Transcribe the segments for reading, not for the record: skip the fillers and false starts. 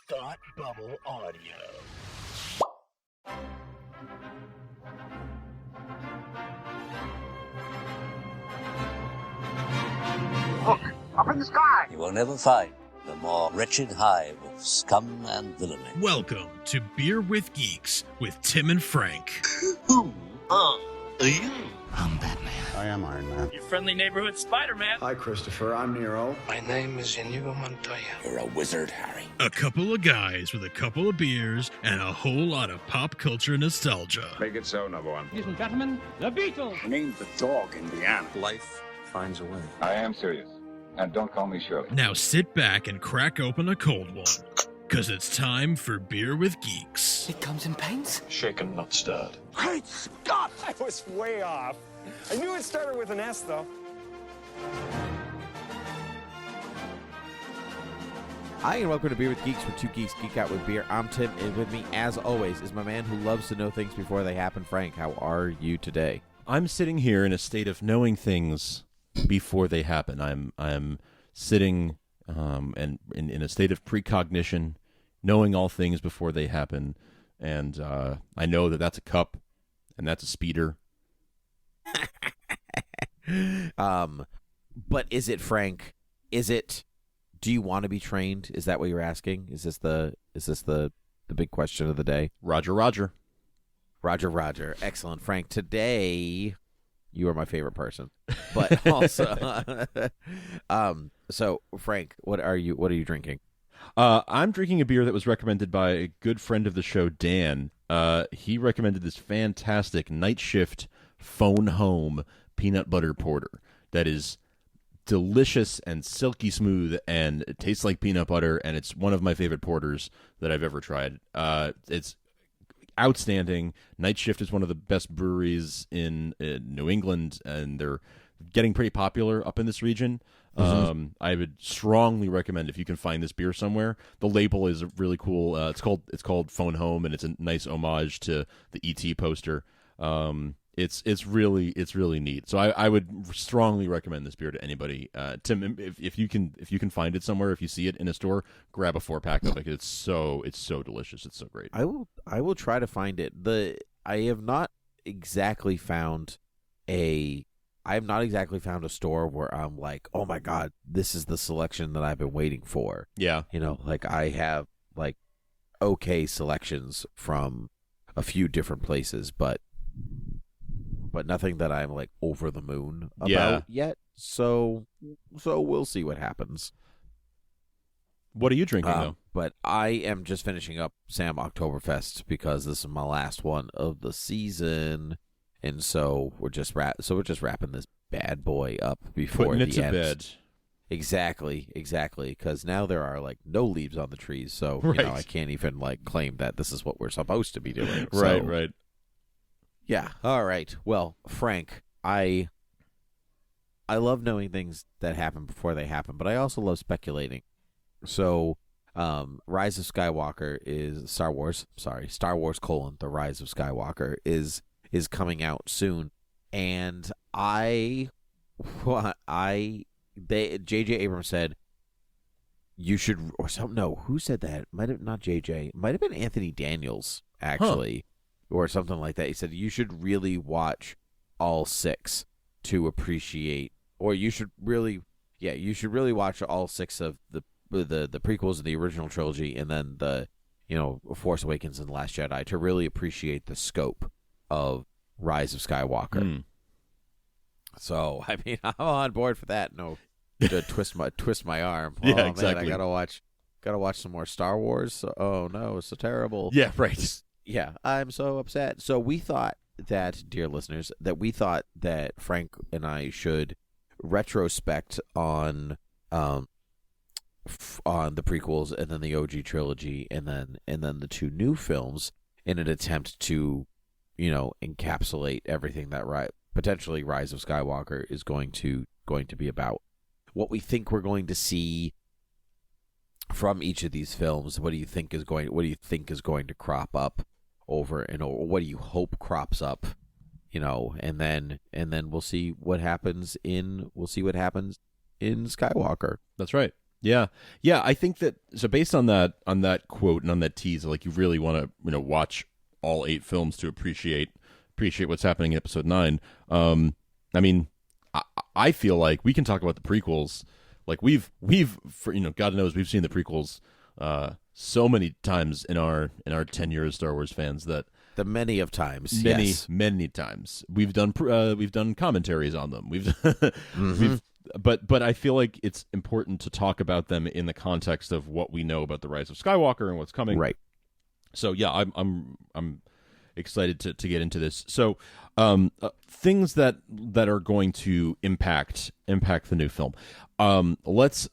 Thought Bubble Audio. Look, up in the sky! You will never find the more wretched hive of scum and villainy. Welcome to Beer with Geeks with Tim and Frank. Who are you? I'm Batman. I am Iron Man. Your friendly neighborhood Spider-Man. Hi, Christopher. I'm Nero. My name is Inigo Montoya. You're a wizard, Harry. A couple of guys with a couple of beers and a whole lot of pop culture nostalgia. Make it so, number one. Ladies and gentlemen, the Beatles. I named the dog Indiana. Life finds a way. I am serious. And don't call me Shirley. Now sit back and crack open a cold one, because it's time for Beer with Geeks. It comes in paints. Shaken, not stirred. Great Scott! I was way off. I knew it started with an S, though. Hi, and welcome to Beer with Geeks, where two geeks geek out with beer. I'm Tim, and with me, as always, is my man who loves to know things before they happen, Frank. How are you today? I'm sitting here in a state of knowing things before they happen. I'm sitting and in a state of precognition, knowing all things before they happen, and I know that that's a cup, and that's a speeder. But is it, Frank? Is it? Do you want to be trained? Is that what you're asking? Is this the big question of the day? Roger, Roger. Roger, Roger. Excellent, Frank. Today, you are my favorite person, but also, so Frank, what are you drinking? I'm drinking a beer that was recommended by a good friend of the show, Dan. He recommended this fantastic Night Shift Phone Home peanut butter porter that is delicious and silky smooth, and it tastes like peanut butter, and it's one of my favorite porters that I've ever tried. It's outstanding. Night Shift is one of the best breweries in New England, and they're getting pretty popular up in this region. Mm-hmm. I would strongly recommend, if you can find this beer somewhere. The label is really cool. It's called Phone Home, and it's a nice homage to the E.T. poster. It's really neat. So I would strongly recommend this beer to anybody. Tim, if you can find it somewhere, if you see it in a store, grab a 4-pack of it. It's so delicious. It's so great. I will try to find it. I have not exactly found a store where I'm like, oh my God, this is the selection that I've been waiting for. Yeah. Like I have like okay selections from a few different places, but nothing that I'm like over the moon about yet. So we'll see what happens. What are you drinking though? But I am just finishing up Sam Oktoberfest because this is my last one of the season, and so we're just wrapping this bad boy up before putting it the to end. bed. Exactly. Because now there are like no leaves on the trees, so right. I can't even like claim that this is what we're supposed to be doing. Right. Yeah. All right. Well, Frank, I love knowing things that happen before they happen, but I also love speculating. So, Rise of Skywalker is Star Wars, the Rise of Skywalker is coming out soon, and J.J. Abrams said you should, or something. No, who said that? Might have not J.J. Might have been Anthony Daniels actually. Or something like that. He said you should really watch all 6 to appreciate, or you should really watch all 6 of the prequels of the original trilogy, and then the Force Awakens and The Last Jedi to really appreciate the scope of Rise of Skywalker. So I mean, I'm on board for that. No, to twist my arm. Yeah, oh, exactly. Man, I gotta watch some more Star Wars. Oh no, it's so terrible. Yeah, right. Yeah, I'm so upset. So we thought that, dear listeners, that Frank and I should retrospect on the prequels and then the OG trilogy and then the 2 new films in an attempt to, encapsulate everything that potentially Rise of Skywalker is going to be about. What we think we're going to see from each of these films. What do you think is going to crop up over, and what do you hope crops up, and then we'll see what happens in Skywalker. That's right. Yeah. Yeah, I think that so based on that quote and on that tease, like you really want to, watch all 8 films to appreciate what's happening in episode 9. I mean, I feel like we can talk about the prequels. Like we've for, God knows we've seen the prequels so many times in our tenure as Star Wars fans that the many of times, many times we've done commentaries on them. But I feel like it's important to talk about them in the context of what we know about the Rise of Skywalker and what's coming. Right. So yeah, I'm excited to get into this. So things that are going to impact the new film. Why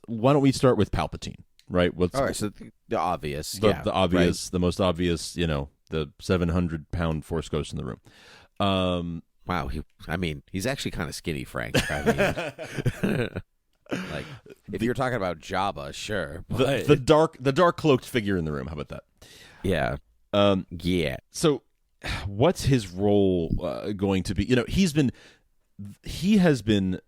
don't we start with Palpatine? Right. All right. So the obvious, the obvious, right. The most obvious. The 700-pound Force ghost in the room. Wow, he's actually kind of skinny, Frank. Like, if you're talking about Jabba, sure. But... The dark cloaked figure in the room. How about that? Yeah. Yeah. So, what's his role going to be? He has been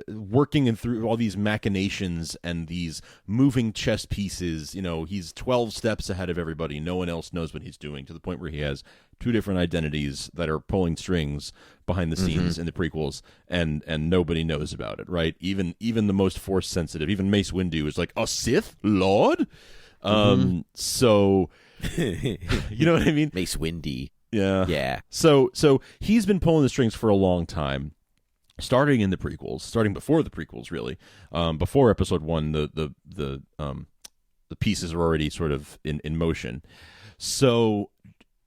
working through all these machinations and these moving chess pieces. He's 12 steps ahead of everybody. No one else knows what he's doing, to the point where he has 2 different identities that are pulling strings behind the scenes in the prequels, and nobody knows about it, right? Even the most Force sensitive, even Mace Windu is like, a Sith Lord? So you know what I mean? Mace Windy. Yeah. Yeah. So he's been pulling the strings for a long time. Starting in the prequels, starting before the prequels, really, before Episode 1, the pieces are already sort of in motion. So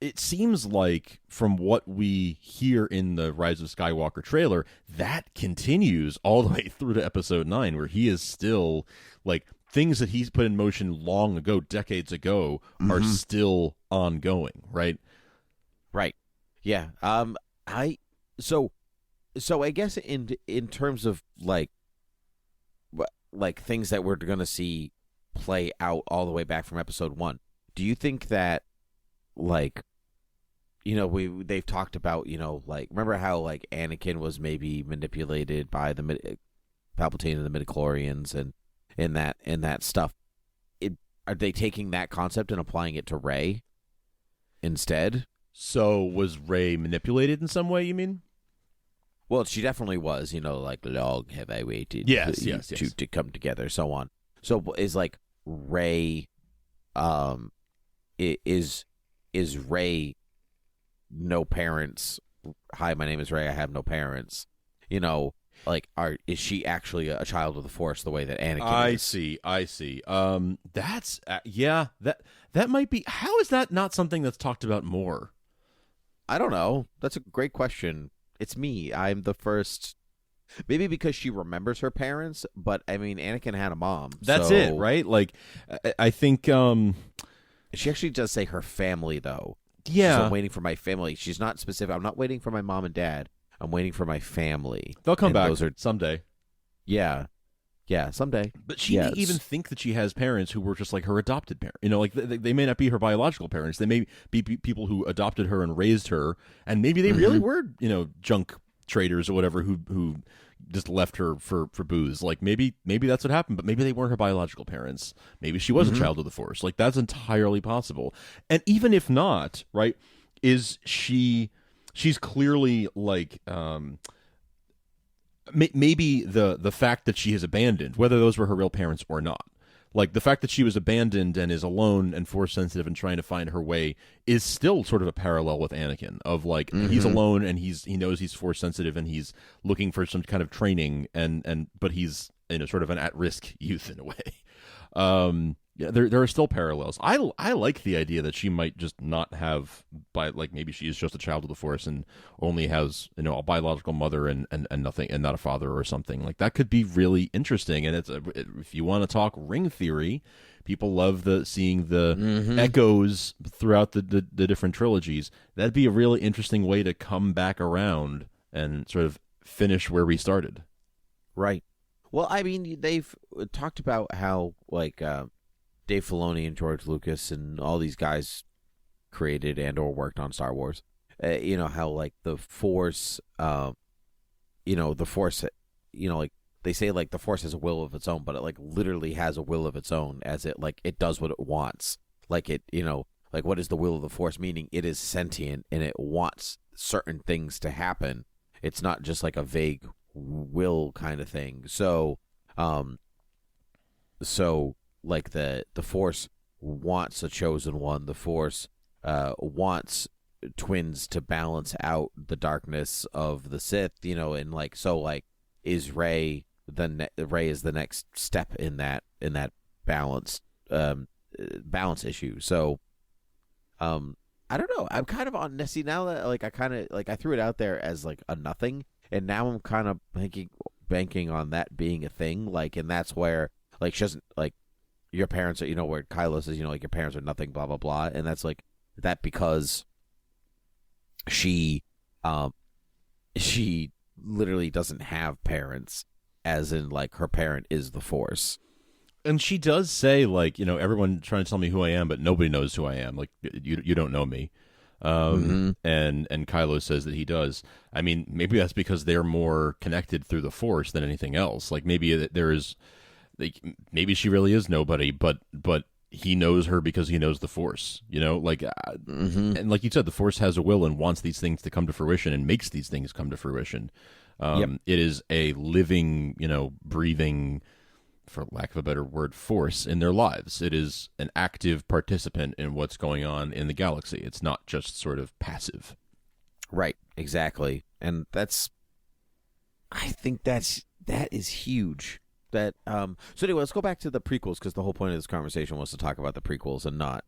it seems like, from what we hear in the Rise of Skywalker trailer, that continues all the way through to Episode 9, where he is still, like, things that he's put in motion long ago, decades ago, are still ongoing, right? Right. Yeah. So I guess in terms of like things that we're going to see play out all the way back from Episode 1, do you think that, like, they've talked about, like, remember how, like, Anakin was maybe manipulated by the Palpatine and the midichlorians and that stuff? Are they taking that concept and applying it to Rey instead? So was Rey manipulated in some way, you mean? Well, she definitely was, like, long have I waited yes. to come together, so on. So is, like, Rey, is Rey no parents? Hi, my name is Rey, I have no parents. Like, is she actually a child of the Force the way that Anakin is? I see. That's, that might be, how is that not something that's talked about more? I don't know. That's a great question. It's me. I'm the first. Maybe because she remembers her parents, but I mean, Anakin had a mom. That's it, right? Like, I think she actually does say her family, though. Yeah, I'm waiting for my family. She's not specific. I'm not waiting for my mom and dad. I'm waiting for my family. They'll come back someday. Yeah, someday. But she may even think that she has parents who were just like her adopted parents. Like they may not be her biological parents. They may be people who adopted her and raised her, and maybe they really were, junk traders or whatever who just left her for booze. Like maybe that's what happened, but maybe they weren't her biological parents. Maybe she was a child of the Force. Like that's entirely possible. And even if not, right, is she's clearly like maybe the fact that she is abandoned, whether those were her real parents or not, like the fact that she was abandoned and is alone and Force sensitive and trying to find her way is still sort of a parallel with Anakin of like he's alone and he knows he's Force sensitive and he's looking for some kind of training but he's sort of an at-risk youth in a way. Yeah, there are still parallels. I like the idea that she might just not have, maybe she is just a child of the Force and only has a biological mother and nothing, and not a father or something. Like that could be really interesting. And if you want to talk ring theory, people love seeing the echoes throughout the different trilogies. That'd be a really interesting way to come back around and sort of finish where we started. Right. Well, I mean, they've talked about how Dave Filoni and George Lucas and all these guys created and or worked on Star Wars. How like the Force, like they say like the Force has a will of its own, but it like literally has a will of its own, as it like it does what it wants. Like it, like what is the will of the Force? Meaning it is sentient and it wants certain things to happen. It's not just like a vague will kind of thing. So like the Force wants a chosen one. The Force wants twins to balance out the darkness of the Sith, and like so like is Rey Rey is the next step in that balance issue. So I don't know. I'm kind of on Nessie now that like I kind of like I threw it out there as like a nothing, and now I'm kind of banking on that being a thing. Like, and that's where like she doesn't like your parents are, where Kylo says, like your parents are nothing, blah blah blah, and that's like that because she literally doesn't have parents, as in like her parent is the Force. And she does say, like, everyone trying to tell me who I am, but nobody knows who I am. Like, you don't know me. And Kylo says that he does. I mean, maybe that's because they're more connected through the Force than anything else. Like, maybe there is, like, maybe she really is nobody, but he knows her because he knows the Force. Like, and like you said, the Force has a will and wants these things to come to fruition and makes these things come to fruition. It is a living, breathing, for lack of a better word, force in their lives. It is an active participant in what's going on in the galaxy. It's not just sort of passive. Right, exactly. And I think that is huge. So anyway, let's go back to the prequels, because the whole point of this conversation was to talk about the prequels and not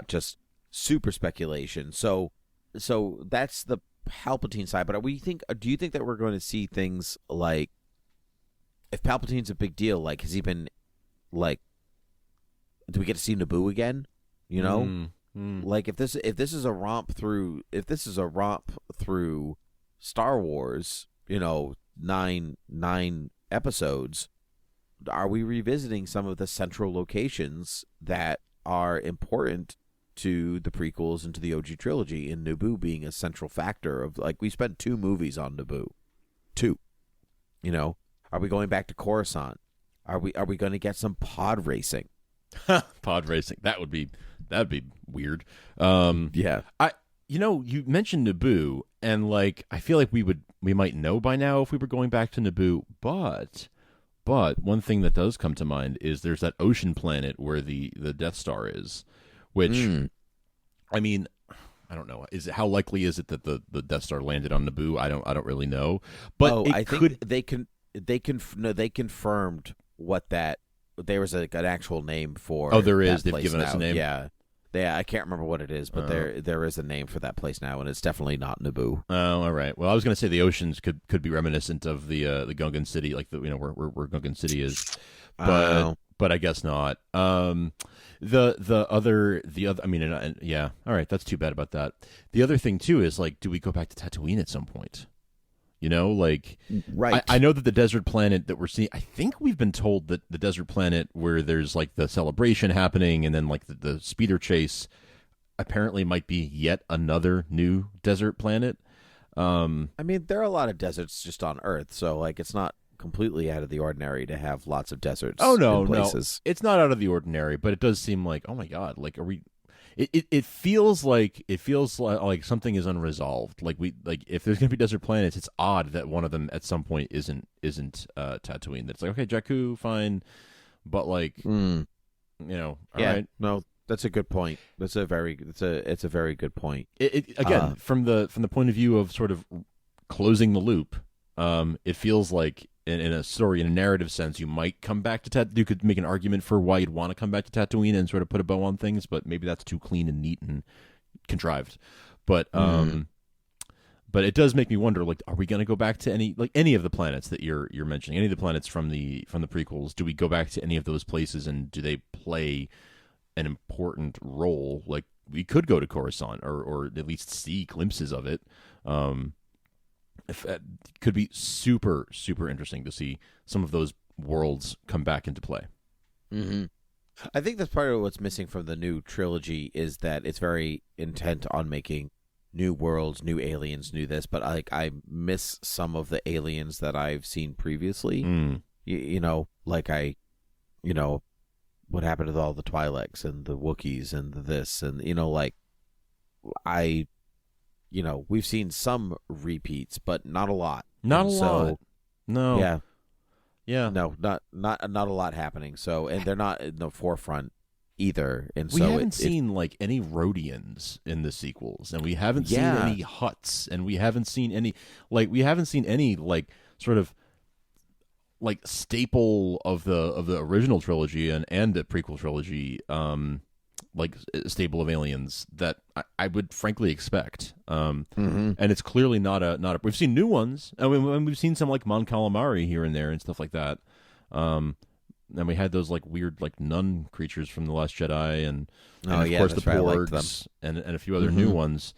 just super speculation. So that's the Palpatine side. But do you think that we're going to see things like, if Palpatine's a big deal, like, has he been, like, do we get to see Naboo again? Like, if this is a romp through Star Wars, 9 episodes, are we revisiting some of the central locations that are important to the prequels and to the OG trilogy, and Naboo being a central factor of, like, we spent 2 movies on Naboo. 2. Are we going back to Coruscant? Are we going to get some pod racing? Pod racing. That'd be weird. Yeah. You mentioned Naboo, and like I feel like we might know by now if we were going back to Naboo, but one thing that does come to mind is there's that ocean planet where the Death Star is, which I mean, I don't know. How likely is it that the Death Star landed on Naboo? I don't really know. But I think they confirmed what that there was an actual name for. Oh, there is. They've given us a name. Yeah, I can't remember what it is, but there is a name for that place now, and it's definitely not Naboo. Oh, all right. Well, I was going to say the oceans could be reminiscent of the Gungan city, like where Gungan city is, but I guess not. The other. I mean, yeah. All right, that's too bad about that. The other thing too is, like, do we go back to Tatooine at some point? Like, right. I know that the desert planet that we're seeing, I think we've been told that the desert planet where there's like the celebration happening and then like the speeder chase apparently might be yet another new desert planet. I mean, there are a lot of deserts just on Earth, so like it's not completely out of the ordinary to have lots of deserts. Oh, no, in places. No. It's not out of the ordinary, but it does seem like, oh my God, like, are we... It feels like something is unresolved. Like if there's gonna be desert planets, it's odd that one of them at some point isn't Tatooine. That's like, okay, Jakku, fine, but like all right. No, that's a good point. It's a very good point. Again, from the point of view of sort of closing the loop, it feels like in a story, in a narrative sense, you might come back to Tatooine. You could make an argument for why you'd want to come back to Tatooine and sort of put a bow on things, but maybe that's too clean and neat and contrived. But it does make me wonder, like, are we going to go back to any of the planets that you're mentioning, any of the planets from the prequels? Do we go back to any of those places, and do they play an important role? Like, we could go to Coruscant or at least see glimpses of it. It could be super, super interesting to see some of those worlds come back into play. Mm-hmm. I think that's part of what's missing from the new trilogy is that it's very intent on making new worlds, new aliens, new this, but I miss some of the aliens that I've seen previously. You know, like what happened to all the Twi'leks and the Wookiees and the this, and like we've seen some repeats, but not a lot. Not a lot. No. Yeah. Yeah. No, not a lot happening. So, and they're not in the forefront either. And we so haven't seen like any Rhodians in the sequels, and we haven't seen any Hutts, and we haven't seen any like sort of like staple of the original trilogy and the prequel trilogy, like stable of aliens that I would frankly expect. And it's clearly not a. We've seen new ones, and we've seen some like Mon Calamari here and there and stuff like that. And we had those like weird like nun creatures from The Last Jedi, and of course the Porgs and a few other new ones.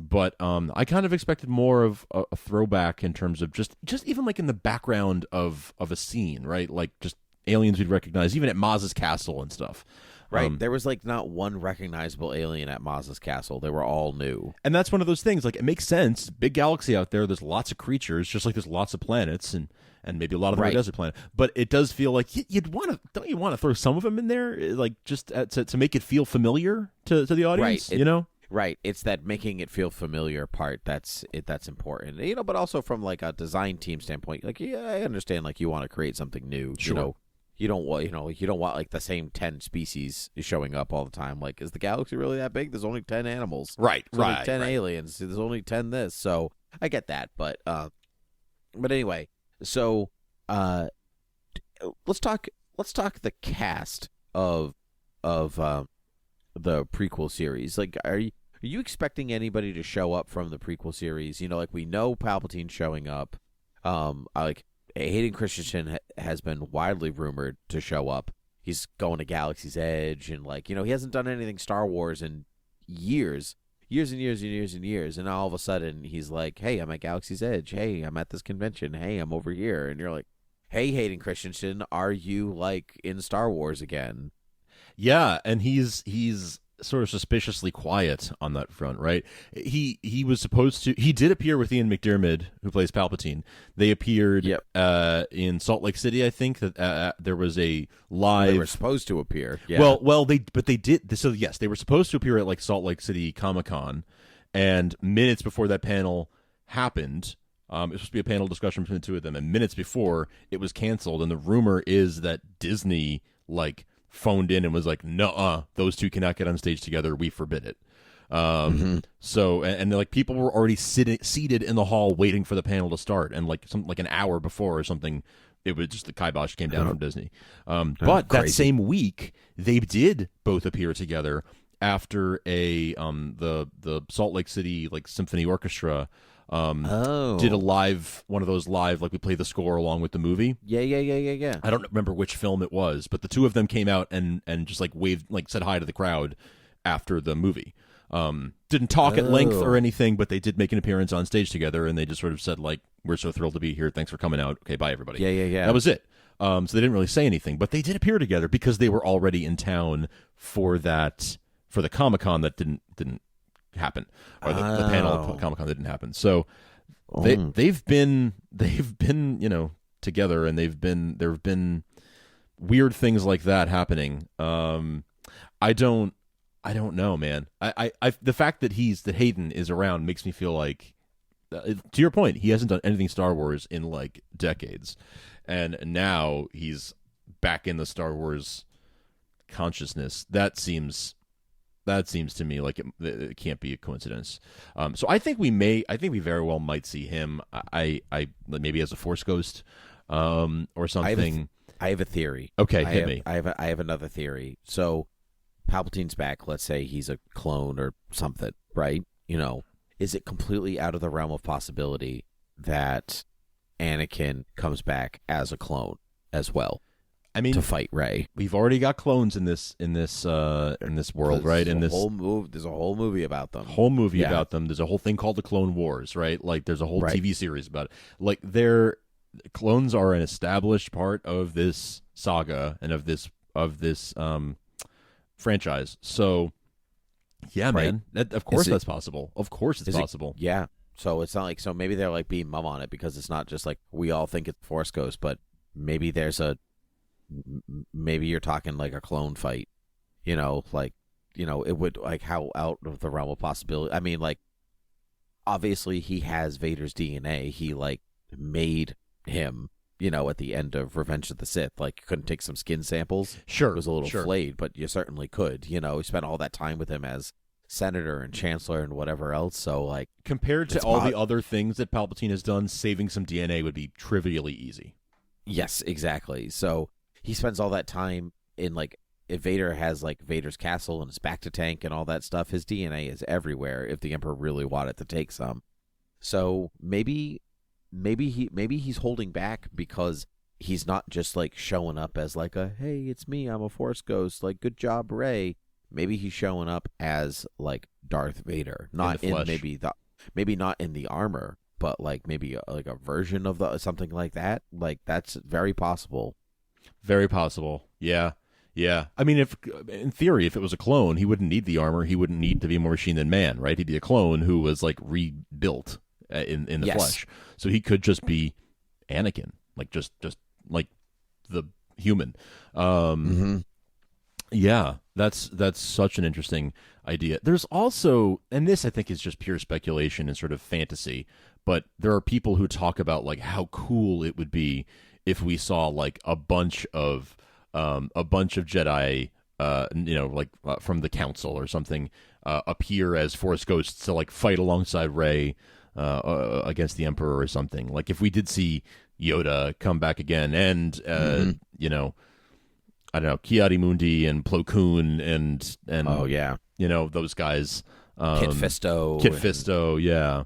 But I kind of expected more of a throwback in terms of just even like in the background of a scene, right? Like just aliens we'd recognize, even at Maz's castle and stuff. Right. There was like not one recognizable alien at Maz's castle. They were all new. And that's one of those things. Like it makes sense. Big galaxy out there. There's lots of creatures, just like there's lots of planets, and maybe a lot of them are desert planet. But it does feel like don't you want to throw some of them in there, like just to make it feel familiar to the audience, right. Right, it's that making it feel familiar part that's important. But also from like a design team standpoint, like I understand like you want to create something new. Sure. You don't want like the same 10 species showing up all the time. Like, is the galaxy really that big? There's only 10 animals. Right, There's only 10 aliens. There's only 10 this. So I get that, but anyway, so let's talk the cast of the prequel series. Like, are you expecting anybody to show up from the prequel series? Like we know Palpatine's showing up. Like Hayden Christensen has been widely rumored to show up. He's going to Galaxy's Edge, and like he hasn't done anything Star Wars in years and years, and all of a sudden he's like, hey, I'm at Galaxy's Edge, hey, I'm at this convention, hey, I'm over here, and you're like, hey, Hayden Christensen, are you like in Star Wars again? Yeah, and he's sort of suspiciously quiet on that front, right? He did appear with Ian McDiarmid, who plays Palpatine. They appeared in Salt Lake City, I think, that there was a live. They were supposed to appear. Yeah. Well, they did. So yes, they were supposed to appear at like Salt Lake City Comic-Con, and minutes before that panel happened, it was supposed to be a panel discussion between the two of them, and minutes before it was canceled. And the rumor is that Disney like phoned in and was like, "Nuh-uh, those two cannot get on stage together. We forbid it." So, and like people were already seated in the hall waiting for the panel to start, and like an hour before or something, it was just the kibosh came down from Disney. But that same week, they did both appear together after the Salt Lake City like symphony orchestra. Did one of those live, like we play the score along with the movie. Yeah. I don't remember which film it was, but the two of them came out and just like waved, like said hi to the crowd after the movie. Didn't talk at length or anything, but they did make an appearance on stage together, and they just sort of said like, "We're so thrilled to be here. Thanks for coming out. Okay, bye everybody." Yeah. That was it. So they didn't really say anything, but they did appear together because they were already in town for the Comic-Con that didn't happen, or the panel at Comic-Con didn't happen. So they've been together, and there have been weird things like that happening. I don't know, man. I the fact that Hayden is around makes me feel like, to your point, he hasn't done anything Star Wars in like decades, and now he's back in the Star Wars consciousness. That seems to me like it can't be a coincidence. So I think we very well might see him. I maybe as a Force ghost, or something. I have a theory. Okay, hit me. I have another theory. So Palpatine's back. Let's say he's a clone or something, right? Is it completely out of the realm of possibility that Anakin comes back as a clone as well? I mean, to fight Rey. We've already got clones in this world, right? There's a whole movie about them. About them. There's a whole thing called the Clone Wars, right? Like there's a whole TV series about it. Like clones are an established part of this saga and of this franchise. So Yeah, right? man. Of course that's possible. Of course it's possible. Yeah. So it's not like, so maybe they're like being mum on it because it's not just like we all think it's Force Ghost, but maybe maybe you're talking like a clone fight, like, it would, like, how out of the realm of possibility. I mean, like, obviously he has Vader's DNA. He like made him, at the end of Revenge of the Sith. Like, you couldn't take some skin samples. Sure. It was a little flayed, but you certainly could. You spent all that time with him as senator and chancellor and whatever else. So, like, compared to all the other things that Palpatine has done, saving some DNA would be trivially easy. Yes, exactly. So he spends all that time in, like, if Vader has, like, Vader's castle and his bacta tank and all that stuff, his DNA is everywhere if the Emperor really wanted to take some. So maybe he's holding back because he's not just, like, showing up as, like, hey, it's me, I'm a Force Ghost, like, good job, Rey. Maybe he's showing up as, like, Darth Vader, not in maybe not in the armor, but like maybe like a version of something like that. Like, that's very possible. Very possible. Yeah. Yeah. I mean, in theory, if it was a clone, he wouldn't need the armor. He wouldn't need to be more machine than man, right? He'd be a clone who was, like, rebuilt in the flesh. So he could just be Anakin, like just like the human. Yeah, that's such an interesting idea. There's also, and this I think is just pure speculation and sort of fantasy, but there are people who talk about, like, how cool it would be if we saw, like, a bunch of Jedi, from the Council or something, appear as Force Ghosts to, like, fight alongside Rey against the Emperor or something. Like, if we did see Yoda come back again, and I don't know, Ki-Adi-Mundi and Plo Koon and oh yeah, those guys, Kit Fisto,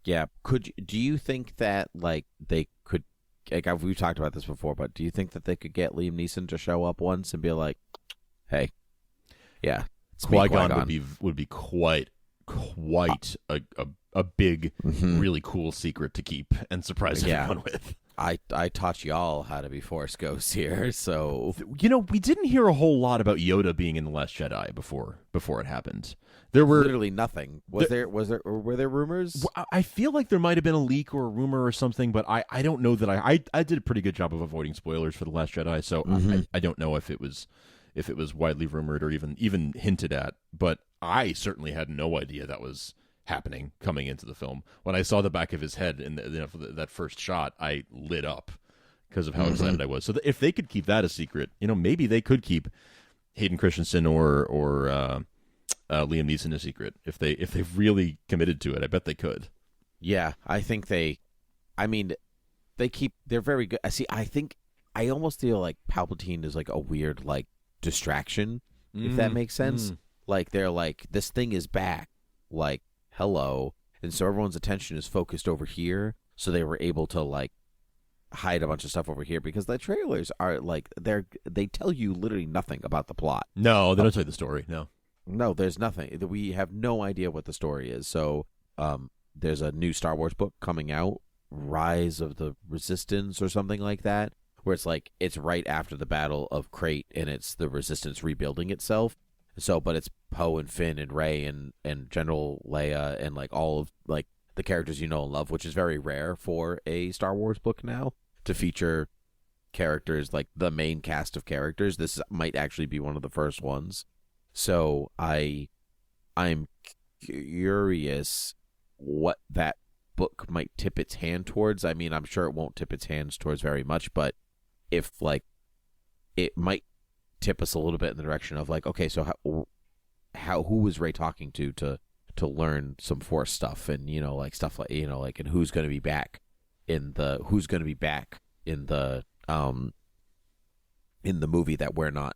yeah. Do you think that, like, they could, like, we've talked about this before, but do you think that they could get Liam Neeson to show up once and be like, hey, yeah, Qui-Gon would be quite a big, really cool secret to keep and surprise everyone with. I taught y'all how to be Force Ghosts here, so we didn't hear a whole lot about Yoda being in The Last Jedi before it happened. There were literally nothing. Were there rumors? I feel like there might have been a leak or a rumor or something, but I don't know that I did a pretty good job of avoiding spoilers for The Last Jedi, so I don't know if it was widely rumored or even hinted at, but I certainly had no idea that was happening coming into the film. When I saw the back of his head in that first shot, I lit up because of how excited I was. So if they could keep that a secret, maybe they could keep Hayden Christensen or Liam Neeson a secret if they really committed to it. I bet they could. Yeah, I think they're very good. See, I almost feel like Palpatine is like a weird, like, distraction, if that makes sense. Like, they're like, this thing is back, like, hello, and so everyone's attention is focused over here, so they were able to, like, hide a bunch of stuff over here because the trailers are like, they tell you literally nothing about the plot. No, they don't tell you the story. No, there's nothing. We have no idea what the story is. So there's a new Star Wars book coming out, Rise of the Resistance or something like that, where it's like, it's right after the Battle of Crate, and it's the Resistance rebuilding itself. So, but it's Poe and Finn and Rey and General Leia and, like, all of, like, the characters you know and love, which is very rare for a Star Wars book now to feature characters, like, the main cast of characters. This might actually be one of the first ones. So I'm curious what that book might tip its hand towards. I mean, I'm sure it won't tip its hands towards very much, but if, like, it might tip us a little bit in the direction of, like, okay, so who was Rey talking to learn some Force stuff, and, like, stuff like, like, and who's going to be back in the movie that we're not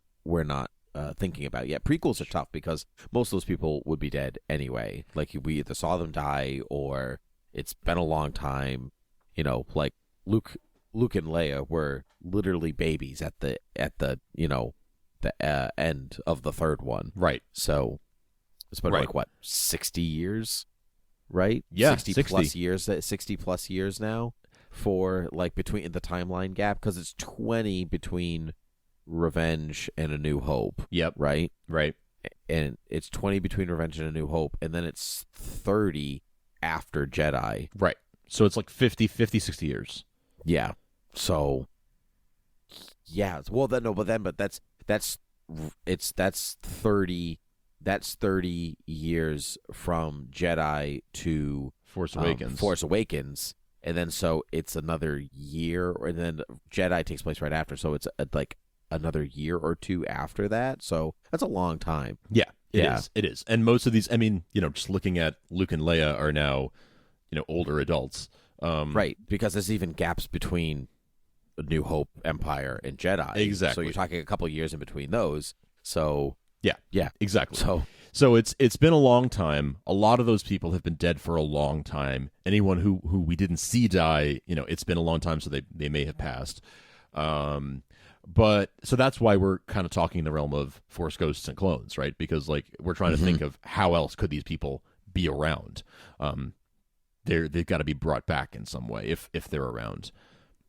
thinking about yet. Prequels are tough because most of those people would be dead anyway. Like, we either saw them die or it's been a long time. Like Luke and Leia were literally babies at the end of the third one. Right. So it's been like, what, 60 years? Right? Yeah, 60 plus years now for, like, between the timeline gap, because it's 20 between Revenge and A New Hope. Yep. Right? Right. and it's 20 between Revenge and A New Hope, and then it's 30 after Jedi. Right. So it's like 50, 60 years. Yeah. So yeah. Well, then no, but that's 30. That's 30 years from Jedi to Force Awakens. Force Awakens, and then so it's another year, and then Jedi takes place right after. So it's like another year or two after that. So that's a long time. Yeah, it is. It is. And most of these, I mean, just looking at Luke and Leia are now, older adults. Right, because there's even gaps between A New Hope, Empire, and Jedi. Exactly. So you're talking a couple years in between those. So yeah, exactly. So it's been a long time. A lot of those people have been dead for a long time. Anyone who we didn't see die, it's been a long time, so they may have passed. But so that's why we're kind of talking in the realm of Force Ghosts and clones, right? Because like we're trying to think of how else could these people be around. They've got to be brought back in some way if they're around.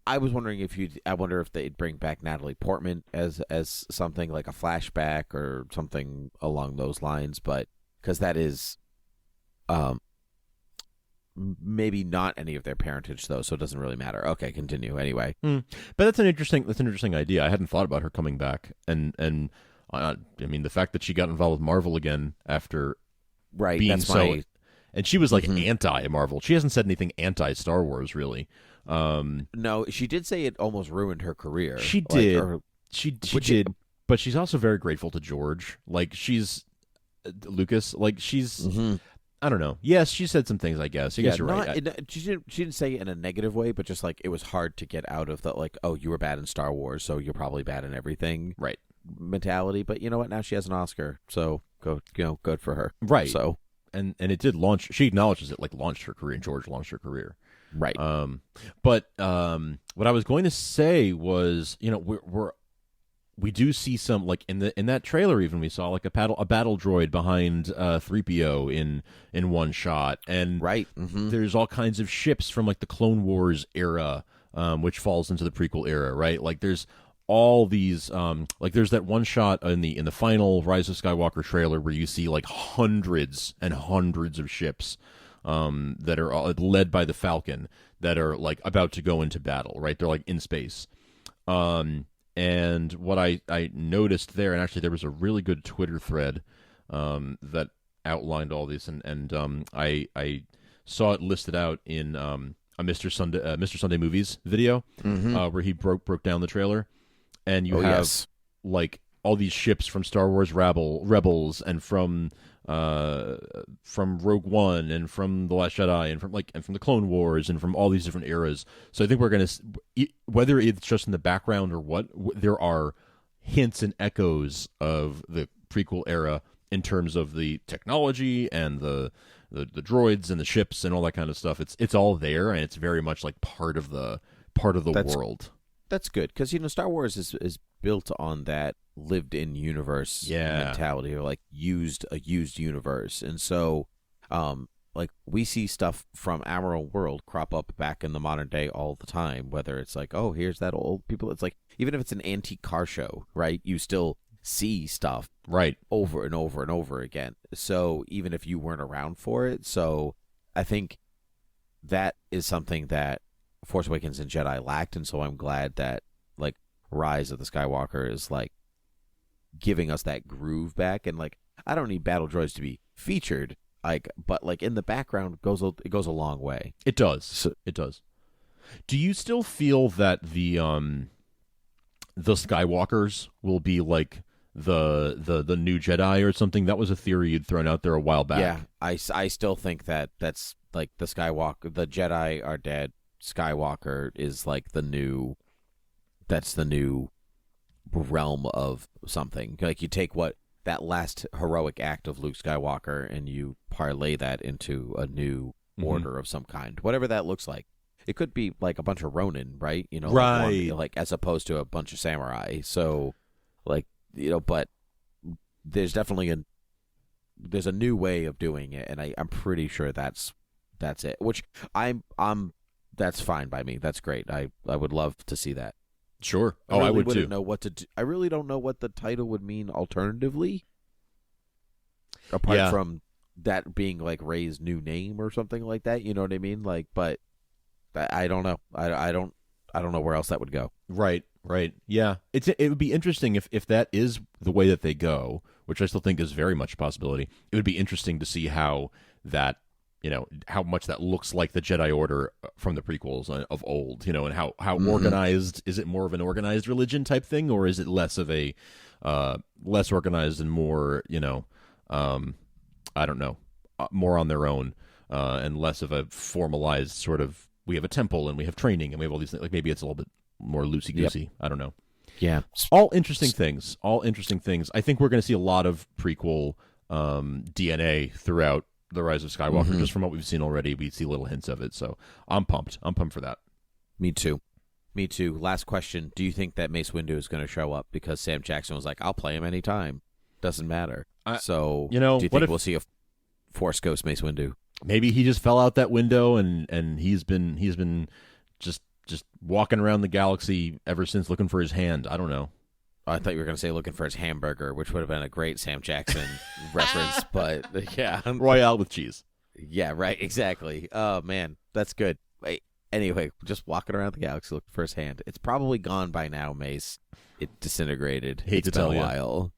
I was wondering I wonder if they'd bring back Natalie Portman as something like a flashback or something along those lines, but because that is, maybe not any of their parentage though, so it doesn't really matter. Okay, continue anyway. But that's an interesting idea. I hadn't thought about her coming back, and I mean the fact that she got involved with Marvel again after being and she was like anti-Marvel. She hasn't said anything anti-Star Wars really. No, she did say it almost ruined her career. She did. She did. But she's also very grateful to George. Like she's Lucas. Like she's. I don't know. Yes, she said some things. I guess. I guess you're right. She didn't say it in a negative way, but just like it was hard to get out of the like, oh, you were bad in Star Wars, so you're probably bad in everything. Right. Mentality. But you know what? Now she has an Oscar, so good for her. Right. So. And it did launch. She acknowledges it, like launched her career, and George launched her career. Right. But what I was going to say was, we do see some like in that trailer even we saw like a battle droid behind 3PO in one shot, and right. There's all kinds of ships from like the Clone Wars era, which falls into the prequel era, right? Like there's all these like there's that one shot in the final Rise of Skywalker trailer where you see like hundreds and hundreds of ships that are all led by the Falcon that are like about to go into battle, right? They're like in space. And what I noticed there, and actually there was a really good Twitter thread that outlined all this, and I saw it listed out in a Mr. Sunday Movies video where he broke down the trailer. And you have like all these ships from Star Wars Rebels and from Rogue One and from The Last Jedi and from the Clone Wars and from all these different eras. So I think we're going to, whether it's just in the background or what, there are hints and echoes of the prequel era in terms of the technology and the droids and the ships and all that kind of stuff. It's all there, and it's very much like part of the world. That's good because Star Wars is built on that lived-in universe mentality, or like a used universe, and so like we see stuff from our own world crop up back in the modern day all the time. Whether it's like, oh, here's that old people. It's like even if it's an antique car show, right? You still see stuff right over and over and over again. So even if you weren't around for it, so I think that is something that Force Awakens and Jedi lacked, and so I'm glad that like Rise of the Skywalker is like giving us that groove back. And like I don't need battle droids to be featured, like, but like in the background it goes a long way. It does. It does. Do you still feel that the Skywalkers will be like the new Jedi or something? That was a theory you'd thrown out there a while back. Yeah, I still think that's like the Jedi are dead. Skywalker is like the new realm of something. Like you take that last heroic act of Luke Skywalker and you parlay that into a new order of some kind, whatever that looks like. It could be like a bunch of Ronin, right? Right. Like as opposed to a bunch of samurai. So like, but there's definitely there's a new way of doing it, and I'm pretty sure that's it. Which that's fine by me. That's great. I would love to see that. Sure. I would too. Know what to do. I really don't know what the title would mean alternatively. apart from that being like Rey's new name or something like that. You know what I mean? Like, but I don't know. I don't know where else that would go. Right. Yeah. It would be interesting if that is the way that they go, which I still think is very much a possibility. It would be interesting to see how that, how much that looks like the Jedi Order from the prequels of old, and how organized, is it more of an organized religion type thing, or is it less of a less organized and more, I don't know, more on their own, and less of a formalized sort of, we have a temple and we have training and we have all these things. Like maybe it's a little bit more loosey-goosey. Yep. I don't know. Yeah. All interesting things. I think we're going to see a lot of prequel DNA throughout the Rise of Skywalker. Just from what we've seen already, we see little hints of it. So I'm pumped. I'm pumped for that. Me too. Last question. Do you think that Mace Windu is going to show up? Because Sam Jackson was like, I'll play him anytime. Doesn't matter. Do you think we'll see a Force Ghost Mace Windu? Maybe he just fell out that window and he's been just walking around the galaxy ever since, looking for his hand. I don't know. I thought you were going to say looking for his hamburger, which would have been a great Sam Jackson reference, but yeah. Royale with cheese. Yeah, right, exactly. Oh, man, that's good. Wait, anyway, just walking around the galaxy looking for his hand. It's probably gone by now, Mace. It disintegrated. Hate to tell you. It's been a while.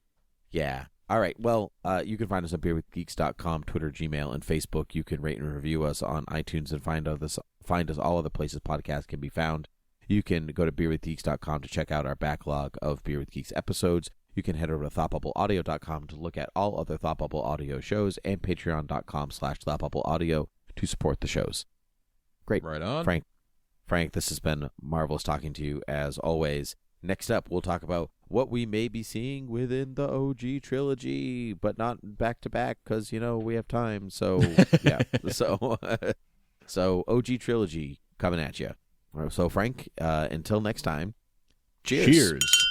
Yeah. All right. Well, you can find us on beerwithgeeks.com, Twitter, Gmail, and Facebook. You can rate and review us on iTunes and find us all other places podcasts can be found. You can go to beerwithgeeks.com to check out our backlog of Beer with Geeks episodes. You can head over to thoughtbubbleaudio.com to look at all other Thought Bubble Audio shows, and patreon.com/thoughtbubbleaudio to support the shows. Great. Right on. Frank, this has been marvelous talking to you as always. Next up, we'll talk about what we may be seeing within the OG trilogy, but not back to back because, we have time. So, yeah. So OG trilogy coming at you. So, Frank, until next time, cheers. Cheers.